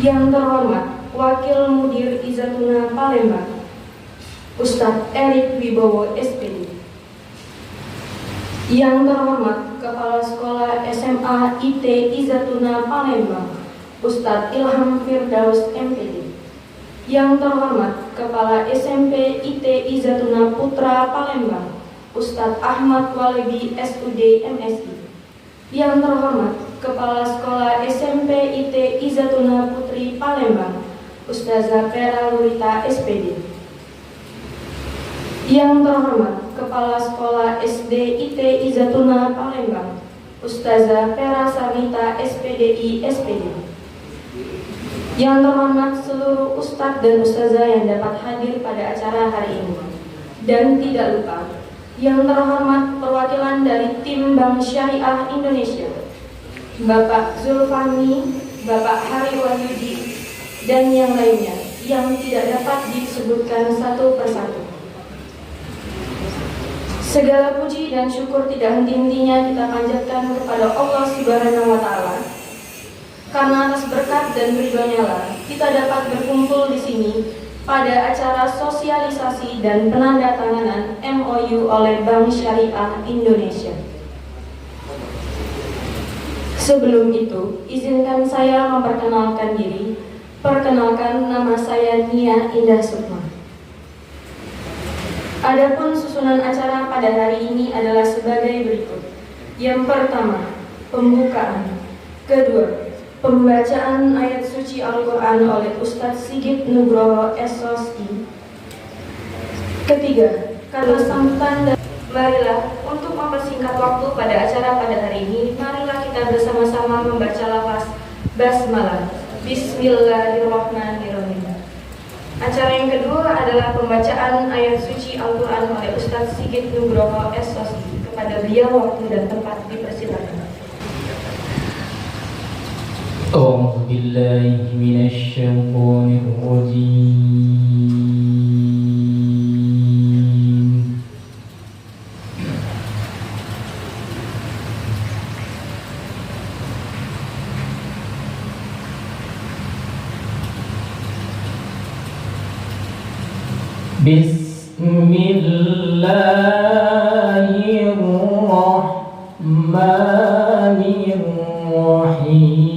Yang terhormat Wakil Mudir Izatuna Palembang, Ustadz Erik Wibowo SPD. Yang terhormat Kepala Sekolah SMA IT Izatuna Palembang, Ustadz Ilham Firdaus MPD. Yang terhormat Kepala SMP IT Izatuna Putra Palembang, Ustadz Ahmad Walebi SUD MSI. Yang terhormat Kepala Sekolah SMP IT Izatuna Putri Palembang, Ustazah Vera Lurita SPD. Yang terhormat Kepala Sekolah SD IT Izatuna Palembang, Ustazah Vera Sarnita SPDI SPD. Yang terhormat seluruh ustadz dan ustazah yang dapat hadir pada acara hari ini. Dan tidak lupa, yang terhormat perwakilan dari tim Bank Syariah Indonesia, Bapak Zulfani, Bapak Hari Wahyudi, dan yang lainnya yang tidak dapat disebutkan satu persatu. Segala puji dan syukur tidak henti-hentinya kita panjatkan kepada Allah Subhanahu wa Ta'ala. Karena atas berkat dan ridhonya lah kita dapat berkumpul di sini pada acara sosialisasi dan penandatanganan MOU oleh Bank Syariah Indonesia. Sebelum itu, izinkan saya memperkenalkan diri. Perkenalkan, nama saya Nia Indah Sukma. Adapun susunan acara pada hari ini adalah sebagai berikut. Yang pertama, pembukaan. Kedua, pembacaan ayat suci Al-Quran oleh Ustadz Sigit Nugroho SOSI. Ketiga, kata sambutan dan marilah untuk mempersingkat waktu pada acara pada hari ini, marilah kita bersama-sama membaca lafaz basmalah. Bismillahirrahmanirrahim. Acara yang kedua adalah pembacaan ayat suci Al-Quran oleh Ustadz Sigit Nugroho SOSI. Kepada beliau waktu dan tempat dipersilakan. أعوذ بالله من الشيطان الرجيم بسم الله الرحمن الرحيم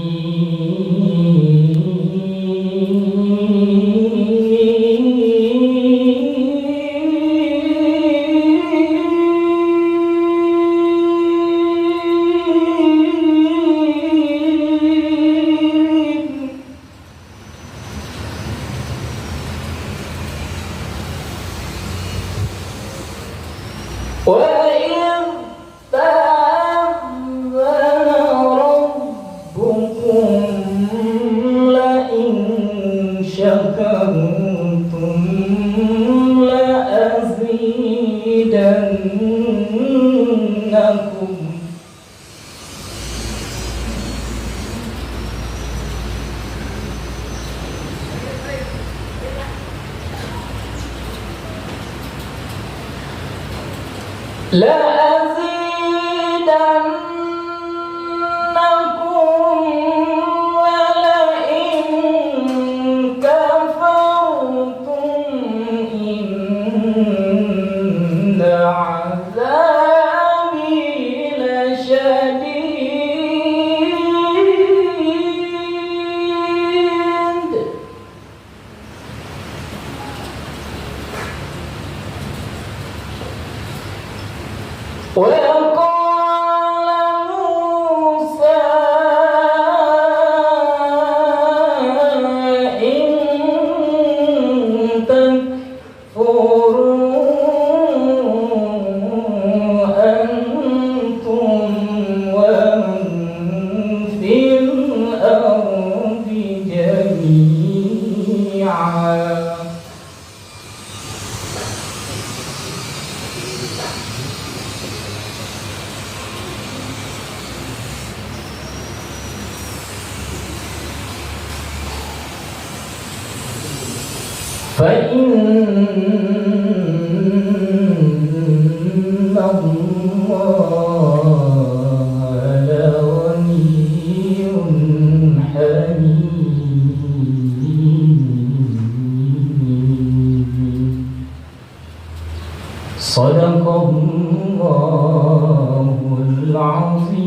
Sadaqallahul Azim.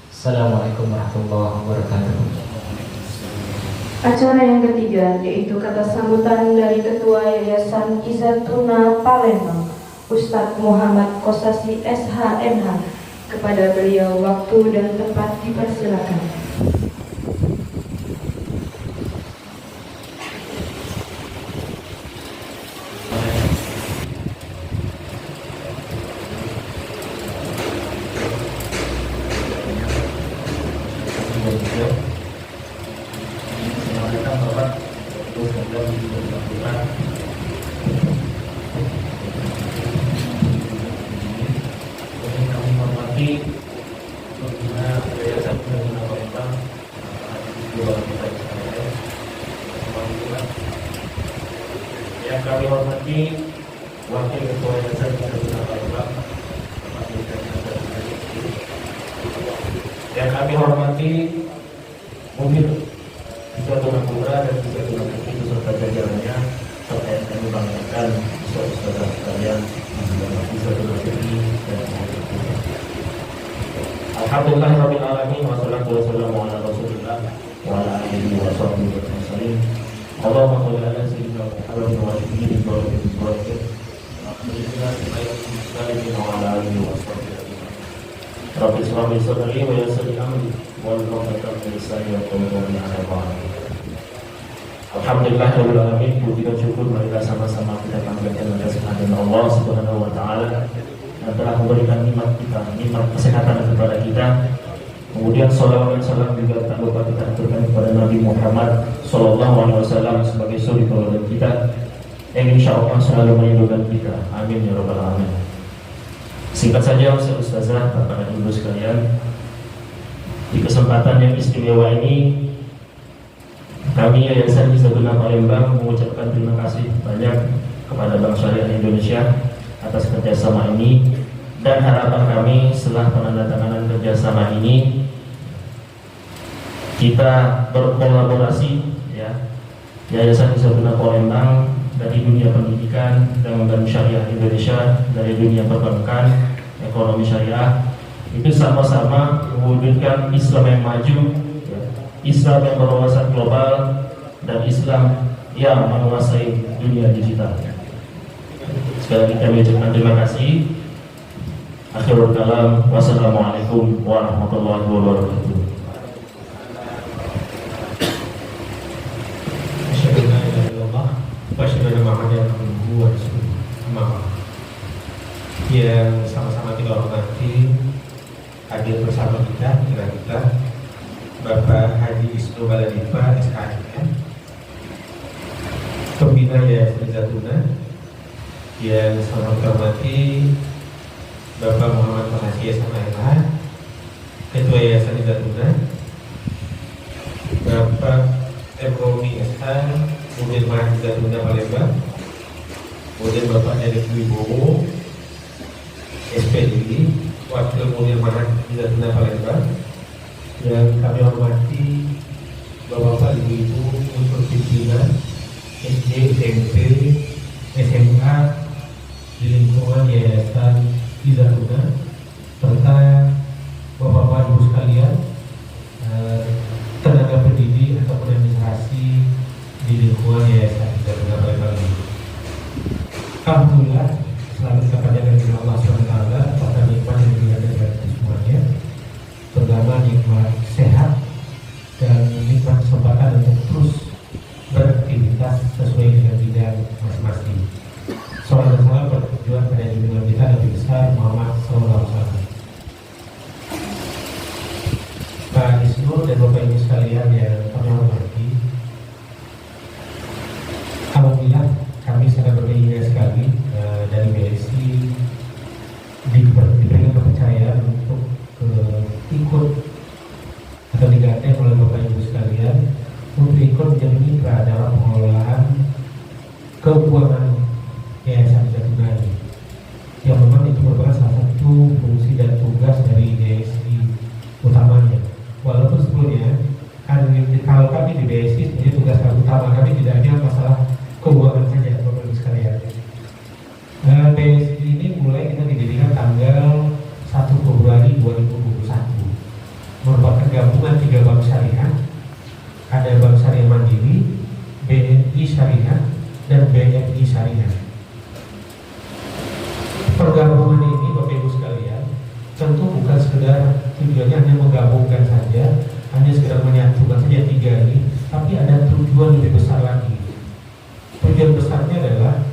Assalamualaikum warahmatullahi wabarakatuh. Acara yang ketiga yaitu kata sambutan dari Ketua Yayasan Izzatuna Palembang, Ustadz Muhammad Kosasi SHMH. Kepada beliau waktu dan tempat dipersilakan. Yang kami hormati Wakil Ketua Yayasan Izzatuna Palembang, yang kami hormati Mudir Izzatuna Kubra dan Izzatuna Putri beserta jajarannya, serta yang kami banggakan saudara sekalian Izzatuna Putri dan Alhamdulillahirabbil alamin wassalatu wassalamu ala Rasulillah wa ala alihi wa sahbihi wasallam. Allahumma shalli ala sayyidina Muhammadin wa alihi wa sahbihi Rabbi shrah li sadri wa yassir li amri wahlul 'uqdatam min lisani yafqahu qawli. Alhamdulillahirabbil alamin, puji dan syukur marilah sama-sama kita panjatkan atas kehadiran Allah Subhanahu wa taala yang telah memberikan nikmat kesehatan kepada kita. Kemudian salawat dan salam juga tak lupa kita aturkan kepada Nabi Muhammad SAW sebagai suri tauladan kita yang insya Allah selalu melindungi kita. Amin ya rabbal alamin. Singkat saja Ustazah, Bapak dan Ibu sekalian, di kesempatan yang istimewa ini kami Yayasan Izzatuna Palembang mengucapkan terima kasih banyak kepada Bank Syariah Indonesia atas kerjasama ini, dan harapan kami setelah penandatanganan kerjasama ini kita berkolaborasi, ya, Yayasan Izzatuna Palembang dari dunia pendidikan dan Bank Syariah Indonesia dari dunia perbankan, ekonomi syariah, itu sama-sama mewujudkan Islam yang maju, ya, Islam yang berwawasan global, dan Islam yang menguasai dunia digital. Sekali lagi kami ucapkan terima kasih. Akhirul kalam, wassalamualaikum warahmatullahi wabarakatuh. Asyhadu an la ilaha illallah wa asyhadu anna Muhammadan abduhu wa rasuluh. Yang sama-sama kita hormati hadir bersama kita Bapak Haji Isnu Baladipa SHM, Pembina Yayasan Izzatuna. Yang saya hormati Bapak Muhammad Kosasi SHMH, Ketua Yayasan Izzatuna, Bapak Romi SH, Mudir Mahad Izzatuna Palembang, kemudian Bapak Erik Wibowo SPDI, Wakil Mudir Mahad Izzatuna Palembang. Yang kami hormati Bapak Ibu-Ibu unsur pimpinan SD, SMP, SMA di lingkungan Yayasan Izzatuna, serta Bapak-Bapak Ibu sekalian, tenaga pendidik ataupun administrasi di lingkungan Yayasan Izzatuna Palembang ini. Alhamdulillah, selalu kita panjatkan kepada Allah SWT atas nikmat yang diberikan kepada kita semuanya, terutama nikmat sehat dan nikmat kesempatan untuk terus beraktivitas sesuai dengan bidang masing-masing. Salam dan salam bertujuan pada junjungan kita Nabi besar Muhammad SAW. Pak Isnur dan Bapak Ibu sekalian yang kami hormati, alhamdulillah kami sangat berbangga sekali dari BSI diberikan kepercayaan untuk ikut atau digandeng oleh Bapak Ibu sekalian untuk ikut menjadi mitra dalam pengelolaan keuangan Yayasan Izzatuna ini, yang memang itu merupakan salah satu fungsi dan tugas dari DSI utamanya. Walaupun sebelumnya kan kalau Februari 2021. Merupakan gabungan 3 bank syariah. Ada Bank Syariah Mandiri, BNI Syariah, dan BNI Syariah. Pergabungan ini, Bapak Ibu sekalian, tentu bukan sekedar tujuannya hanya menggabungkan saja, hanya sekedar menyatukan saja 3 ini, tapi ada tujuan lebih besar lagi. Tujuan besarnya adalah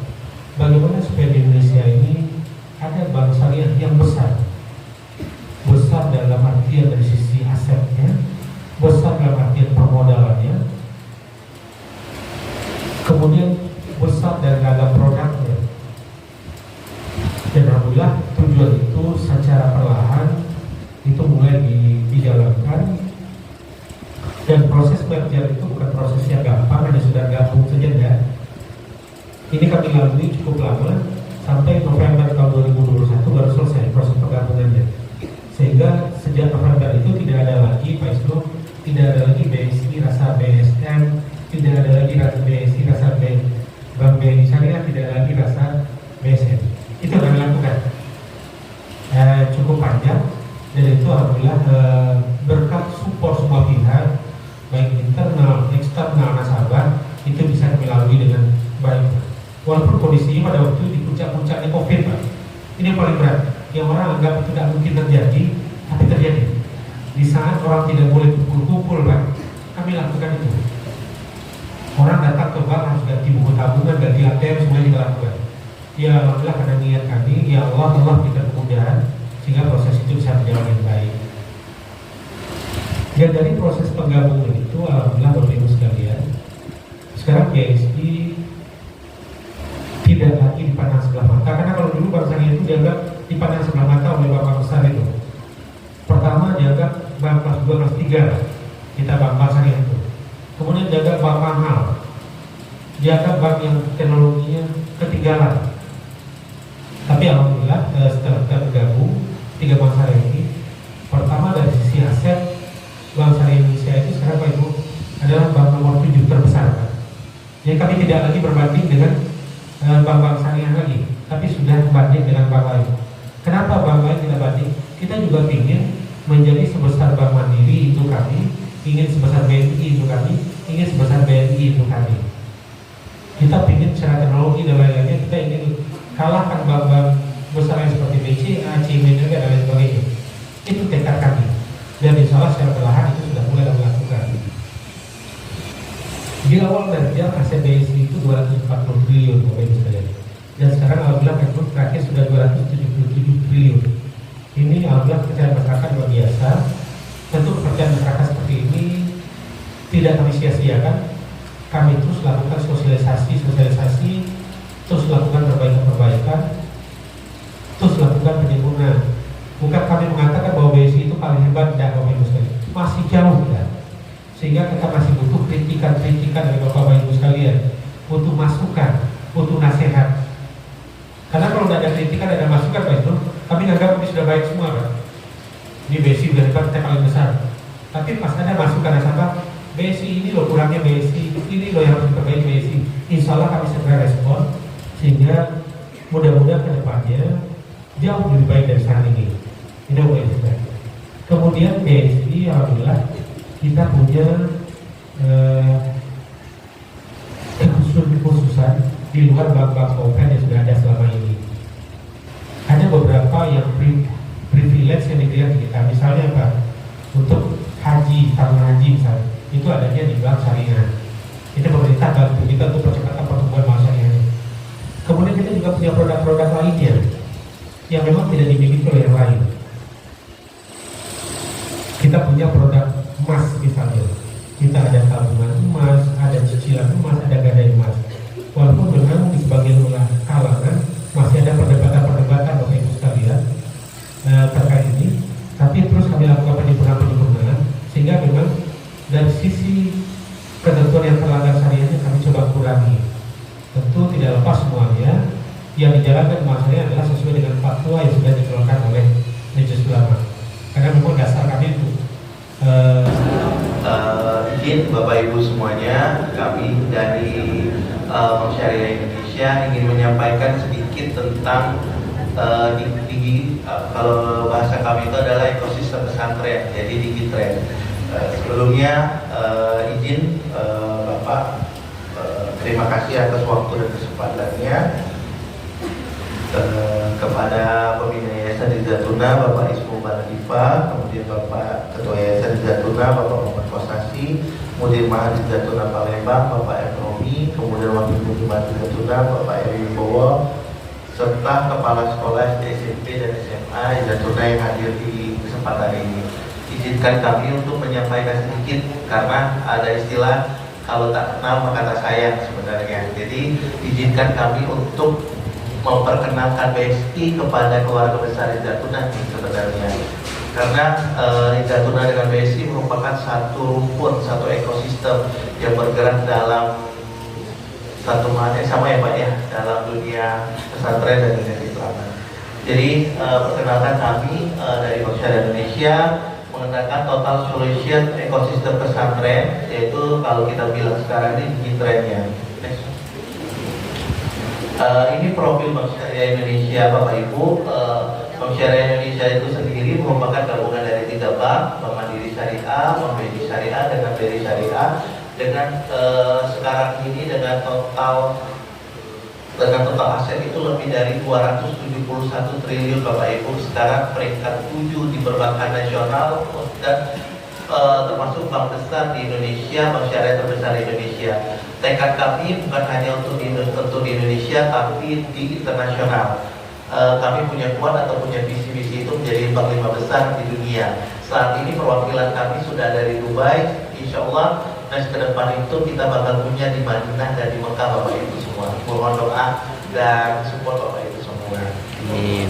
bagaimana supaya di Indonesia ini ada bank syariah yang besar. Besar dalam artian dari sisi asetnya, besar dalam artian permodalannya, kemudian besar dari dalam produknya. Dan alhamdulillah tujuan itu secara perlahan itu mulai dijalankan. Dan proses merger itu bukan proses yang gampang, hanya sudah gabung saja enggak. Ini kami lalui cukup lama, sampai November tahun 2021 baru selesai proses penggabungannya. Sehingga sejak November itu tidak ada lagi Pak Isnu, tidak ada lagi BSI rasa BSN, tidak ada lagi rasa BSI rasa Bank BNI Syariah, tidak ada lagi rasa BSN. Itu yang dilakukan cukup panjang, dan itu alhamdulillah berkat support semua pihak, baik internal, eksternal, nasabah, itu bisa kami lalui dengan baik. Walaupun kondisinya pada waktu di puncak-puncaknya COVID, Pak, ini yang paling berat. Yang orang anggap itu tidak mungkin terjadi, tapi terjadi. Di saat orang tidak boleh kumpul-kumpul, Pak, kami lakukan itu. Orang datang ke bank harus ganti buku tabungan, ganti ATM, semuanya kita lakukan. Ya alhamdulillah karena niat kami, ya Allah berikan kemudahan sehingga proses itu bisa berjalan dengan baik. Dan dari proses penggabungan itu, alhamdulillah Bapak Ibu sekalian, sekarang BSI tidak lagi dipandang sebelah mata. Karena kalau dulu bank syariah itu dianggap dipandang sebelah mata oleh bapak besar itu. Pertama dianggap bank kelas 2, kelas 3, kita bank syariah itu. Kemudian dianggap bank mahal, dianggap bank yang teknologinya ketinggalan. Tapi alhamdulillah setelah kita bergabung 3 bank syariah ini, pertama dari sisi aset, Bank Syariah Indonesia itu sekarang Pak Ibu adalah bank nomor 7 terbesar, Pak. Jadi kami tidak lagi berbanding dengan bank-bank syariah lagi, tapi sudah banding dengan bank lain. Kenapa bank lain tidak banding? Kita juga ingin menjadi sebesar Bank Mandiri itu kami, ingin sebesar BNI itu kami, ingin sebesar BNI itu kami. Kita ingin secara teknologi dan lain-lainnya, kita ingin kalahkan bank-bank besar yang seperti BCA, CIMB, dan lain sebagainya. Itu tekad kami. Dan insya Allah secara perlahan itu sudah mulai dilakukan. Di awal merger aset BSI itu 240 triliun Bapak Ibu sekalian. Dan sekarang alhamdulillah rekrut terakhir sudah 277 triliun. Ini alhamdulillah kepercayaan masyarakat luar biasa. Tentu kepercayaan masyarakat seperti ini tidak kami sia-siakan. Kami terus lakukan sosialisasi, terus lakukan perbaikan, terus lakukan penyempurnaan. Bukan kami mengatakan bahwa BSI itu paling hebat, tidak Bapak Ibu sekalian. Masih jauh tidak. Sehingga kita masih butuh kritikan dari Bapak Ibu sekalian, butuh masukan, butuh nasihat. Karena kalau tidak ada kritikan, tidak ada masukan Pak itu, kami anggap ini sudah baik semua, Pak. Ini BSI sudah hebat, kita paling besar. Tapi pas ada masukan nasabah, BSI ini loh kurangnya BSI, ini loh yang harus diperbaiki BSI. Insya Allah kami segera respon, sehingga mudah-mudahan ke depannya jauh lebih baik dari saat ini. Ini boleh juga. Kemudian BSI, alhamdulillah kita punya kekhususan di luar bank-bank offline yang sudah ada selama ini. Ada beberapa yang privilege yang diberikan kita. Misalnya apa? Untuk haji, tabungan haji misalnya, itu adanya di bank syariah. Itu pemerintah bantu kita untuk percepatan pertumbuhan bank syariah. Kemudian kita juga punya produk-produk lainnya yang memang tidak dimiliki oleh yang lain. Kita punya produk emas misalnya, kita ada tabungan emas, ada cicilan emas, ada gadai emas. Walaupun memang di sebagian kalangan masih ada perdebatan Bapak Ibu sekalian terkait ini, tapi terus kami lakukan penyempurnaan sehingga memang dari sisi ketentuan yang terlanggar syariahnya kami coba kurangi. Tentu tidak lepas semuanya, yang dijalankan maksudnya adalah sesuai dengan fatwa yang sudah dikeluarkan oleh Majelis Ulama. Karena memang dasar kami itu izin Bapak Ibu semuanya, kami dari Bank Syariah Indonesia ingin menyampaikan sedikit tentang kalau bahasa kami itu adalah ekosistem pesantren, jadi Digitren. Sebelumnya izin Bapak, terima kasih atas waktu dan kesempatannya. Kepada pembina Yayasan Izzatuna Bapak Ismu Baladifa, kemudian Bapak Ketua Yayasan Izzatuna Bapak Muhammad Kosasi, Mudir Mahad Izzatuna Palembang Bapak Ekonomi, kemudian Wakil Mudir Mahad Izzatuna Bapak Eri Bowo, serta Kepala Sekolah SD, SMP, dan SMA Izzatuna yang hadir di kesempatan ini. Izinkan kami untuk menyampaikan sedikit karena ada istilah kalau tak kenal maka tak sayang sebenarnya. Jadi izinkan kami untuk memperkenalkan BSI kepada keluarga besar Izzatuna sebenarnya, karena Izzatuna dengan BSI merupakan satu rumpun, satu ekosistem yang bergerak dalam satu mana sama ya Pak ya, dalam dunia pesantren dan dunia keislaman. Jadi perkenalkan kami dari Bank Syariah Indonesia menggunakan total solution ekosistem pesantren, yaitu kalau kita bilang sekarang ini Digitrennya. Ini profil Bank Syariah Indonesia Bapak Ibu. Bank Syariah Indonesia itu sendiri merupakan gabungan dari 3 bank, Bank Mandiri Syariah, Bank BRI Syariah, dan BRI Syariah. Dengan sekarang ini dengan total aset itu lebih dari 271 triliun Bapak Ibu. Sekarang peringkat 7 di perbankan nasional dan termasuk bank besar di Indonesia, bank syariah terbesar di Indonesia. Tekad kami bukan hanya untuk di Indonesia, tapi di internasional. Kami punya kuat atau punya visi-visi itu menjadi bank 5 besar di dunia. Saat ini perwakilan kami sudah dari Dubai, insya Allah next ke depan itu kita bakal punya di Madinah dan di Mekah Bapak Ibu semua. Mohon doa dan support Bapak Ibu semua.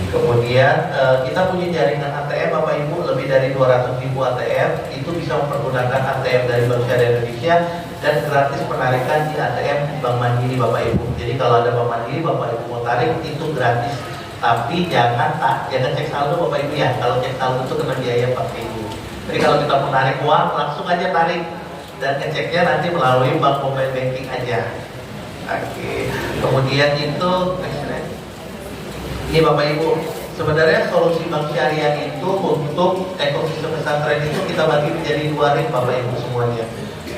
Kemudian kita punya jaringan ATM Bapak Ibu lebih dari 200.000 ATM. Itu bisa mempergunakan ATM dari Bank Syariah Indonesia dan gratis penarikan di ATM Bank Mandiri Bapak Ibu. Jadi kalau ada Bank Mandiri Bapak Ibu mau tarik itu gratis. Tapi jangan cek saldo Bapak Ibu ya. Kalau cek saldo itu kena biaya Bapak Ibu. Jadi kalau kita mau tarik uang langsung aja tarik dan ngeceknya nanti melalui bank mobile banking aja. Oke. Kemudian itu ini Bapak Ibu, sebenarnya solusi bank syariah itu untuk ekosistem pesantren itu kita bagi menjadi 2 ring Bapak Ibu semuanya.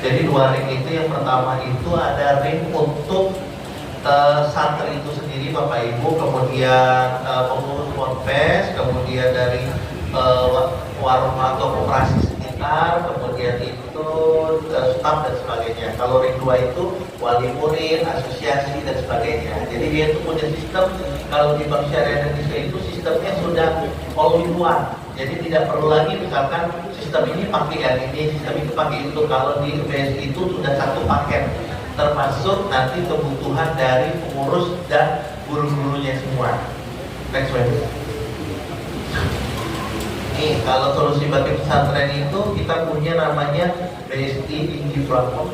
Jadi 2 ring itu yang pertama itu ada ring untuk santri itu sendiri Bapak Ibu, kemudian pengurus ponpes, kemudian dari warung atau koperasi sekitar, kemudian itu staf dan sebagainya. Kalau ring 2 itu wali murid, asosiasi dan sebagainya. Jadi dia itu punya sistem. Kalau di Bank Syariah Indonesia itu sistemnya sudah all in one. Jadi tidak perlu lagi misalkan sistem ini pakai yang ini, sistem itu pakai itu. Kalau di BSI itu sudah satu paket, termasuk nanti kebutuhan dari pengurus dan guru-gurunya semua. Next one. Nih, kalau solusi bagi pesantren itu kita punya namanya BSI Tinggi Plafon.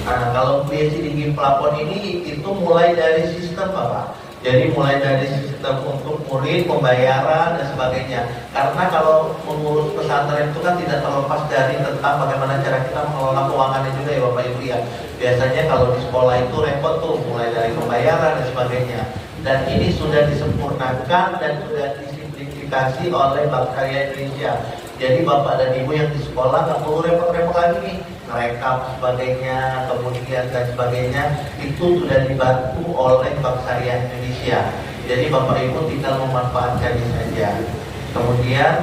Nah, kalau BSI Tinggi Plafon ini itu mulai dari sistem Bapak. Jadi mulai dari sistem untuk murid, pembayaran dan sebagainya. Karena kalau mengurus pesantren itu kan tidak terlepas dari tentang bagaimana cara kita mengelola keuangannya juga ya Bapak Ibu ya. Biasanya kalau di sekolah itu repot tuh mulai dari pembayaran dan sebagainya. Dan ini sudah disempurnakan dan sudah disimplifikasi oleh Bank Syariah Indonesia. Jadi Bapak dan Ibu yang di sekolah nggak perlu repot-repot lagi nih, ngerekap sebagainya, kemudian dan sebagainya, itu sudah dibantu oleh Bank Syariah Indonesia. Jadi Bapak Ibu tinggal memanfaatkannya saja. Kemudian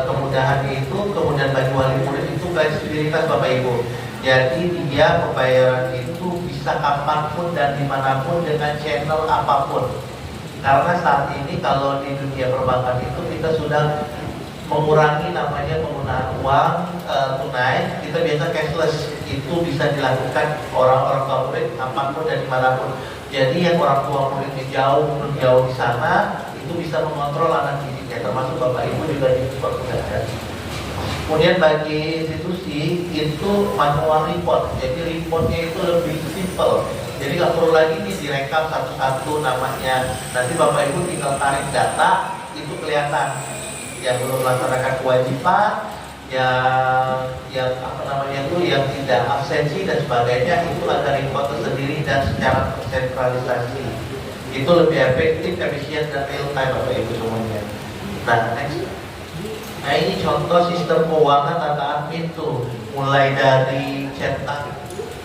kemudahan itu, kemudian bagi wali murid itu fleksibilitas Bapak Ibu. Jadi dia pembayaran itu bisa kapanpun dan dimanapun dengan channel apapun. Karena saat ini kalau di dunia perbankan itu kita sudah mengurangi namanya penggunaan uang tunai, kita biasa cashless. Itu bisa dilakukan orang-orang tua murid kapanpun dan dimanapun. Jadi yang orang tua muridnya jauh di sana itu bisa mengontrol anak didiknya, termasuk Bapak Ibu juga dipermudahan. Kemudian bagi institusi itu manual report, jadi reportnya itu lebih simple. Jadi nggak perlu lagi nih direkam satu-satu namanya. Nanti Bapak Ibu tinggal tarik data, itu kelihatan. Yang belum melaksanakan kewajiban, yang apa namanya itu, yang tidak absensi dan sebagainya, itu ada report tersendiri dan secara tersentralisasi. Itu lebih efektif, efisien, dan real time Bapak Ibu semuanya. Nah, next. Nah, ini contoh sistem keuangan tata admin tuh, mulai dari cetak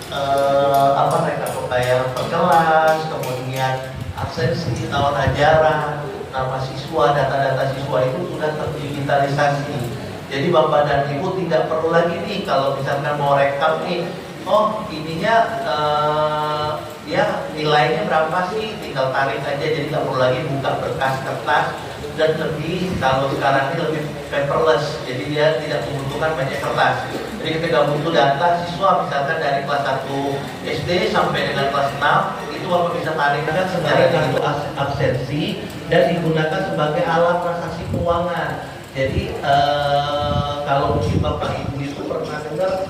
rekap pembayaran per kelas, kemudian absensi, tahun ajaran, nama siswa, data-data siswa itu sudah terdigitalisasi. Jadi Bapak dan Ibu tidak perlu lagi nih kalau misalkan mau rekap nih, oh ininya dia nilainya berapa sih, tinggal tarik aja, jadi nggak perlu lagi buka berkas kertas, dan lebih kalau sekarang ini lebih paperless, jadi dia tidak membutuhkan banyak kertas. Jadi ketika butuh data siswa misalkan dari kelas 1 SD sampai dengan kelas 6 itu Bapak bisa tarikkan secara kartu absensi dan digunakan sebagai alat transaksi keuangan. Jadi kalau mungkin Bapak Ibu itu pernah dengar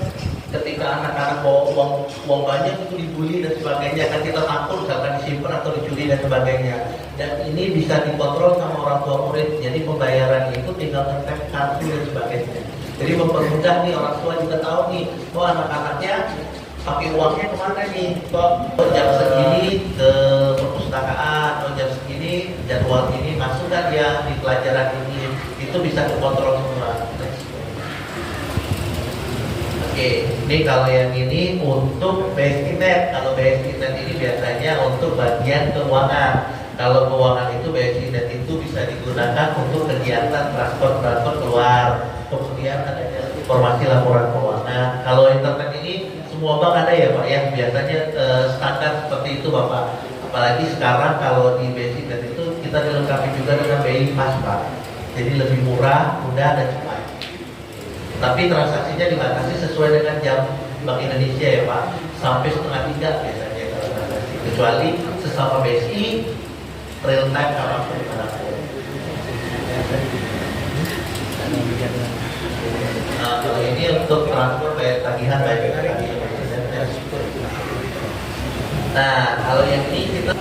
ketika anak-anak bawa uang banyak itu dibully dan sebagainya, kan kita takut misalkan disimpan atau dicuri dan sebagainya. Dan ini bisa dikontrol sama orang tua murid. Jadi pembayaran itu tinggal nge-tap kartu dan sebagainya. Jadi mempermudah nih, orang tua juga tahu nih, oh anak-anaknya pakai uangnya kemana nih? Kok jam segini ke perpustakaan, atau jam segini jadwal ini masuk kan dia di pelajaran ini, itu bisa dikontrol semua. Oke, ini kalau yang ini untuk BSI-Net. Kalau BSI-Net ini biasanya untuk bagian keuangan. Kalau keuangan itu BSI-Net itu bisa digunakan untuk kegiatan transport keluar. Kemudian ada informasi laporan keuangan. Kalau internet ini semua bank ada ya Pak ya. Biasanya standar seperti itu Bapak. Apalagi sekarang kalau di BSI-Net itu kita dilengkapi juga dengan BI Fast Pak. Jadi lebih murah, mudah dan cepat. Tapi transaksinya dibatasi sesuai dengan jam Bank Indonesia ya Pak, sampai 2:30 biasanya kalau transaksi. Kecuali sesama BSI real time kapanpun dimanapun. Nah, kalau ini untuk transfer bayar tagihan baik tagihan. Nah, kalau yang ini kita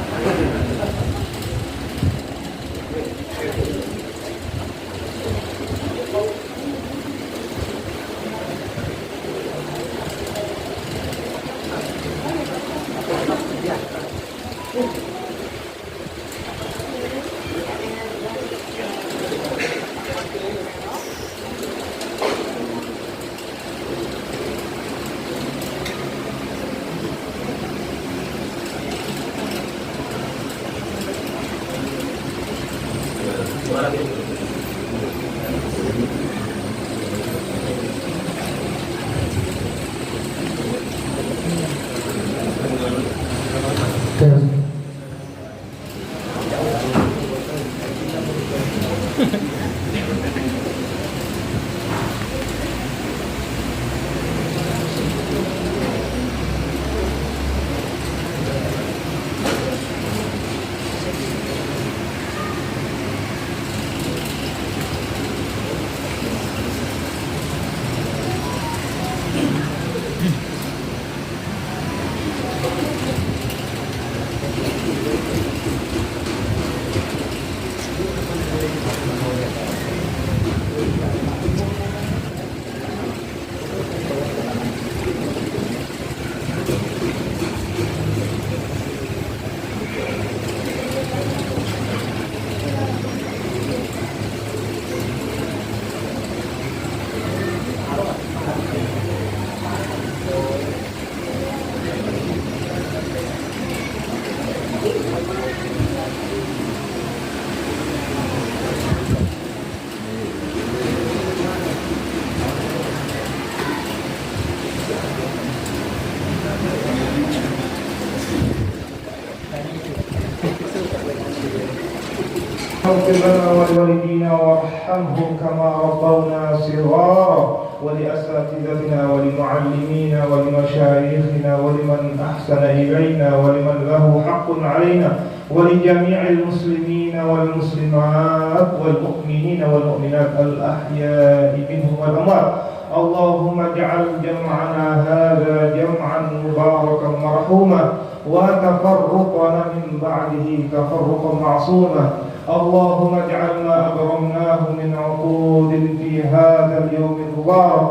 اغفر لنا ولوالدينا وارحمهم كما ربونا صغارا ولأساتذتنا ولمعلمينا ولمشايخنا ولمن أحسن إلينا ولمن له حق علينا ولجميع المسلمين والمسلمات والمؤمنين والمؤمنات الأحياء منهم والأموات. اللهم اجعل جمعنا هذا جمعا مباركا مرحوما وتفرقنا من بعده تفرقا معصوما. اللهم اجعل ما أبرمناه من عقود في هذا اليوم المبارك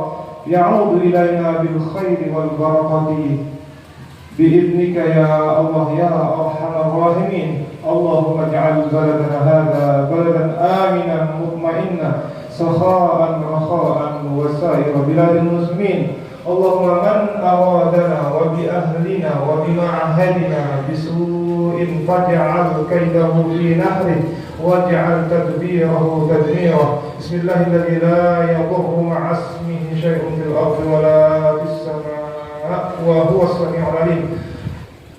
يعود إلينا بالخير والبركة بإذنك يا الله يا أرحم الراحمين. اللهم اجعل بلدنا هذا بلدا آمنا مطمئنا سخاء رخاء وسائر بلاد المسلمين. اللهم من أرادنا وبأهلنا وبمعهدنا بسوء فاجعل كيده في نحره واجعل تدبيره تدميره. بسم الله الذي لا يضر مع اسمه شيء في الأرض ولا في السماء وهو السميع العليم.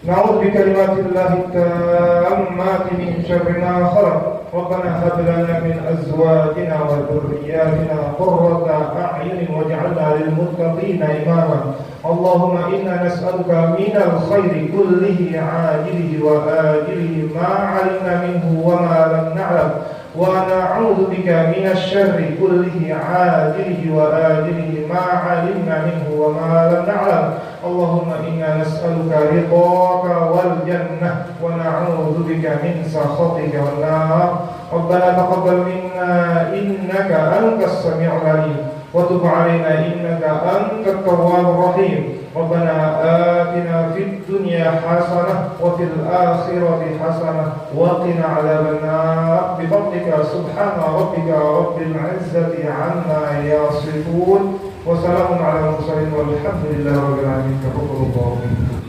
نعوذ بكلمات الله التامات من شر ما خلق. ربنا هب لنا من أزواجنا وذرياتنا قرة أعين واجعلنا للمتقين إماما. اللهم إنا نسألك من الخير كله عاجله وآجله ما علمنا منه وما لم نعلم ونعوذ بك من الشر كله عاجله وآجله ما علمنا منه وما لم نعلم. اللهم إنا نسألك رضاك والجنة ونعوذ بك من سخطك والنار. ربنا تقبل منا إنك أنت السميع العليم وتب علينا إنك أنت التواب الرحيم. ربنا آتنا في الدنيا حسنة وفي الآخرة حسنة وقنا عذاب النار بفضلك سبحان ربك رب العزة عما يصفون وسلام على المرسلين والحمد لله رب العالمين. تقبل الله منكم.